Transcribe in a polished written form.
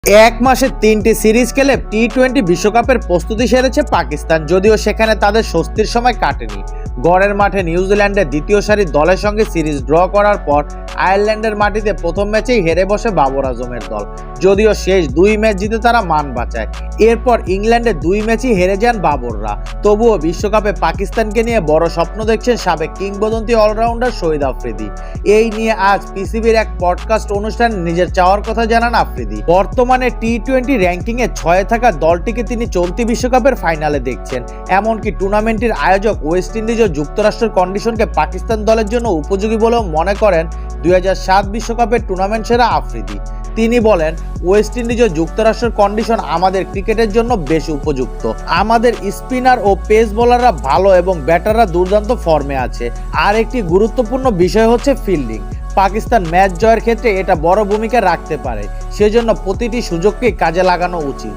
এক মাসে ৩টি সিরিজ খেলে টি-20 বিশ্বকাপের প্রস্তুতি সেরেছে পাকিস্তান, যদিও সেখানে তাদের স্বস্তির সময় কাটেনি। গড়ের মাঠে নিউজিল্যান্ডের দ্বিতীয় সারির দলের সঙ্গে সিরিজ ড্র করার পর আয়ারল্যান্ডের মাটিতে প্রথম ম্যাচেই হেরে বসে বাবর আজমের দল, যদিও শেষ ২ ম্যাচ জিতে তারা মান বাঁচায়। এরপর ইংল্যান্ডে ২ ম্যাচই হেরে যান বাবররা। তবুও বিশ্বকাপে পাকিস্তানকে নিয়ে বড় স্বপ্ন দেখছেন সাবেক কিংবদন্তি অলরাউন্ডার শহীদ আফ্রিদি। এই নিয়ে আজ পিসিবির এক পডকাস্ট অনুষ্ঠানে নিজের চাওয়ার কথা জানান আফ্রিদি। বর্তমানে টি-20 র্যাঙ্কিংয়ে ৬ থাকা দলটিকে তিনি চলতি বিশ্বকাপের ফাইনালে দেখছেন। এমনকি টুর্নামেন্টের আয়োজক ওয়েস্ট ইন্ডিজ ও যুক্তরাষ্ট্রের কন্ডিশনকে পাকিস্তান দলের জন্য উপযোগী বলেও মনে করেন ২০০৭ বিশ্বকাপের টুর্নামেন্ট সেরা আফ্রিদি। তিনি বলেন, ওয়েস্ট ইন্ডিজ ও যুক্তরাষ্ট্রের কন্ডিশন আমাদের ক্রিকেটের জন্য বেশ উপযুক্ত। আমাদের স্পিনার ও পেস বোলাররা ভালো এবং ব্যাটাররা দুর্দান্ত ফর্মে আছে। আর একটি গুরুত্বপূর্ণ বিষয় হচ্ছে ফিল্ডিং। পাকিস্তান ম্যাচ জয়ের ক্ষেত্রে এটা বড় ভূমিকা রাখতে পারে, সেজন্য প্রতিটি সুযোগকে কাজে লাগানো উচিত।